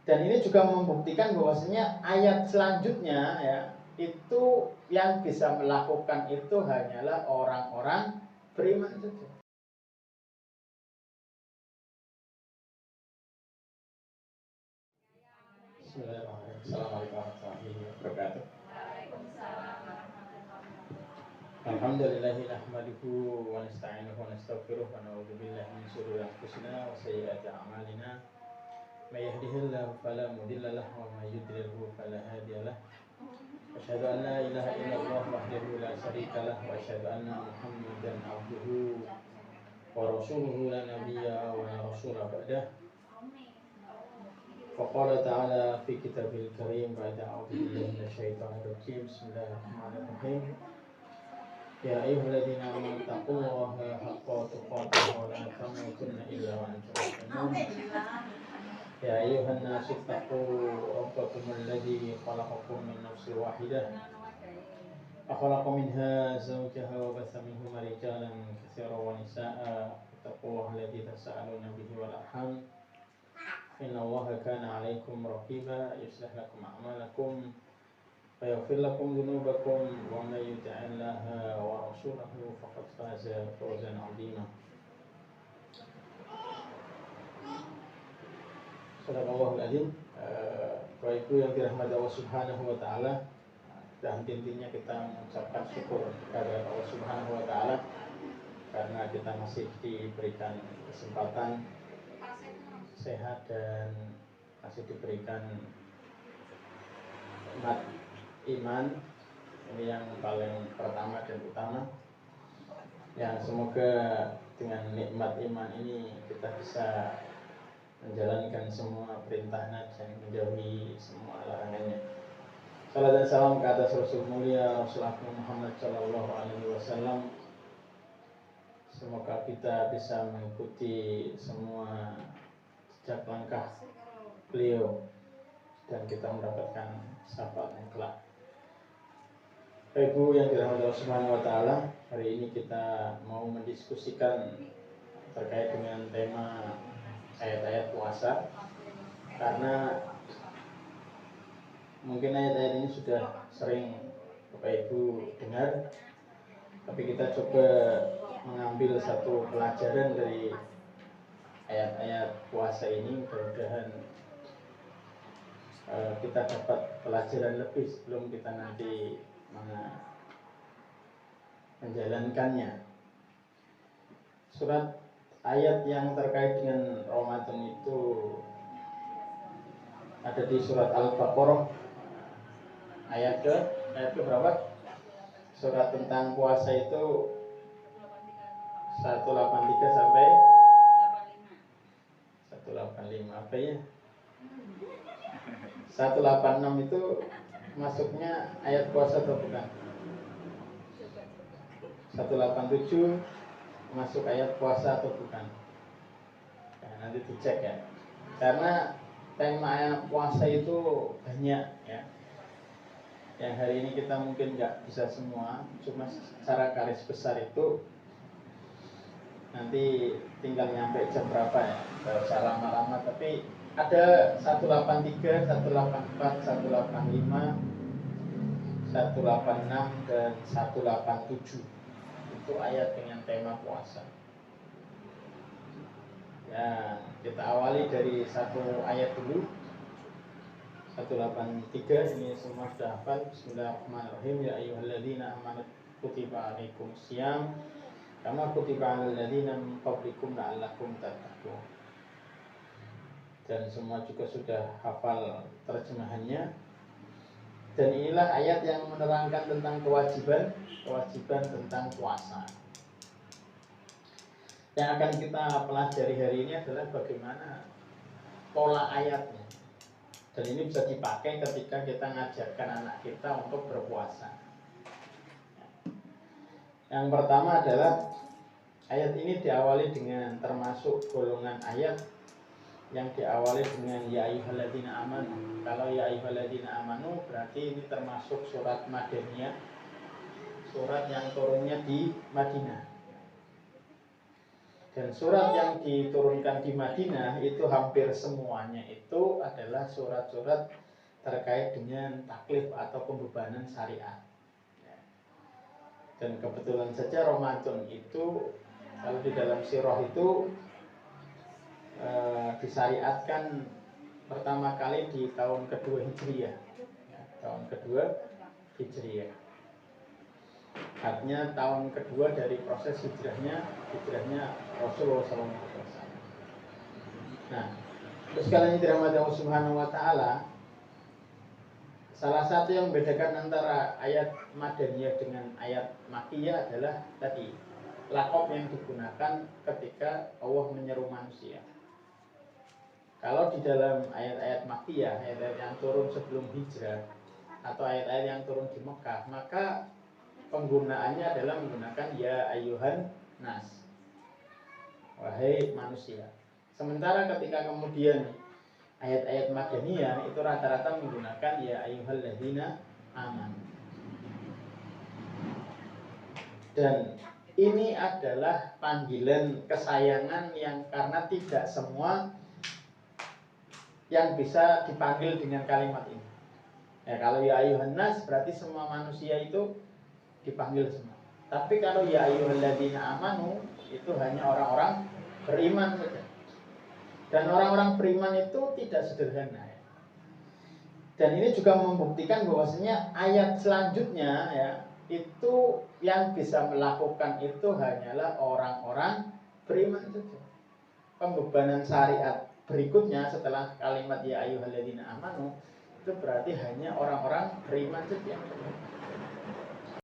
Dan ini juga membuktikan bahwasanya ayat selanjutnya ya, itu yang bisa melakukan itu hanyalah orang-orang beriman saja. Bismillahirrahmanirrahim. Assalamualaikum warahmatullahi wabarakatuh. Alhamdulillahi nahmaduhu wa nasta'inuhu wa nastaghfiruh wa na'udzu billahi min shururi anfusina wa sayyiati a'malina. May yahdihillahu fala mudilla lahu wa may yudlilhu fala hadiya lahu. Asyhadu an la ilaha illallah wahdahu la syarika lahu wa asyhadu anna Muhammadan abduhu wa rasuluhu la nabiyya wa la rasula ba'dah. Faqala ta'ala fi kitabil karim ba'da a'udzu billahi minasyaitonir rajim. Bismillahirrahmanirrahim. Ya ayyuhalladzina amanu taqullaha haqqa tuqatih wa la tamutunna illa wa antum muslimun. Ya ayyuhan nasu taqu rabbakumul ladzi khalaqakum min nafsin wahidah wa khalaqa minha zawjaha wa batha minhuma rijalan katsiran wa nisaa'a wattaqullaha alladzi tasaaluna bihi wal arham innallaha kana 'alaikum raqiba yuslih lakum a'malakum wa yaghfir lakum dhunubakum wa may yuti'illaha wa rasulahu faqad faza fawzan 'azima. Sadaqallahul adzim. Bapak Ibu yang dirahmati Allah Subhanahu wa taala, dan intinya kita mengucapkan syukur kepada Allah Subhanahu wa taala karena kita masih diberikan kesempatan sehat dan masih diberikan nikmat iman. Ini yang paling pertama dan utama. Yang semoga dengan nikmat iman ini kita bisa menjalankan semua perintahnya dan menjauhi semua larangannya. Salam dan salam ke atas Rasul mulia Rasulullah Muhammad Sallallahu Alaihi Wasallam. Semoga kita bisa mengikuti semua jejak langkah beliau dan kita mendapatkan syafaat yang kelak. Ibu yang dirahmati Allah Subhanahu Wa Taala, hari ini kita mau mendiskusikan terkait dengan tema ayat-ayat puasa, karena mungkin ayat-ayat ini sudah sering Bapak Ibu dengar, tapi kita coba mengambil satu pelajaran dari ayat-ayat puasa ini. Mudah-mudahan kita dapat pelajaran lebih sebelum kita nanti menjalankannya. Surat ayat yang terkait dengan Ramadan itu ada di surat Al-Baqarah ayat ke berapa? Surat tentang puasa itu 183 sampai 185 apa ya? 186 itu masuknya ayat puasa atau bukan? 187 masuk ayat puasa atau bukan? Nah, nanti dicek ya. Karena tema ayat puasa itu banyak ya. Yang hari ini kita mungkin nggak bisa semua, cuma secara garis besar itu nanti tinggal nyampe jam berapa ya. Nggak usah lama-lama, tapi ada 183, 184, 185, 186 dan 187. Itu ayat dengan tema puasa. Ya, kita awali dari satu ayat dulu. 183 ini semua sudah hafal. Bismillahirrahmanirrahim. Ya ayyuhalladzina amanu kutiba alaikumusiyam kama kutiba alal ladzina min qablikum la'allakum tattaqun. Dan semua juga sudah hafal terjemahannya. Dan inilah ayat yang menerangkan tentang kewajiban tentang puasa. Yang akan kita pelajari hari ini adalah bagaimana pola ayatnya. Dan ini bisa dipakai ketika kita ngajarkan anak kita untuk berpuasa. Yang pertama adalah ayat ini diawali dengan termasuk golongan ayat yang diawali dengan ya ayyuhalladzina amanu. Kalau ya ayyuhalladzina amanu berarti ini termasuk surat Madaniyah, surat yang turunnya di Madinah. Dan surat yang diturunkan di Madinah itu hampir semuanya itu adalah surat-surat terkait dengan taklif atau pembebanan syariat. Dan kebetulan saja Ramadan itu kalau di dalam sirah itu disyariatkan pertama kali di tahun kedua Hijriah, tahun kedua Hijriah. Artinya tahun kedua dari proses hijrahnya Rasulullah SAW. Nah, terus kalian dirahmati Allah Subhanahu Wa Taala, salah satu yang membedakan antara ayat Madaniyah dengan ayat Makkiyah adalah tadi laqab yang digunakan ketika Allah menyeru manusia. Kalau di dalam ayat-ayat Makkiyah, ayat-ayat yang turun sebelum hijrah atau ayat-ayat yang turun di Mekah, maka penggunaannya adalah menggunakan ya ayyuhan nas, wahai manusia. Sementara ketika kemudian ayat-ayat Madaniyah itu rata-rata menggunakan ya ayyuhalladzina amanu. Dan ini adalah panggilan kesayangan yang karena tidak semua yang bisa dipanggil dengan kalimat ini. Ya, kalau ya ayyuhan nas berarti semua manusia itu dipanggil semua. Tapi kalau ya ayyuhalladzina amanu itu hanya orang-orang beriman saja. Dan orang-orang beriman itu tidak sederhana. Dan ini juga membuktikan bahwasanya ayat selanjutnya ya itu yang bisa melakukan itu hanyalah orang-orang beriman saja. Pembebanan syariat berikutnya setelah kalimat ya ayyuhalladzina amanu itu berarti hanya orang-orang beriman saja.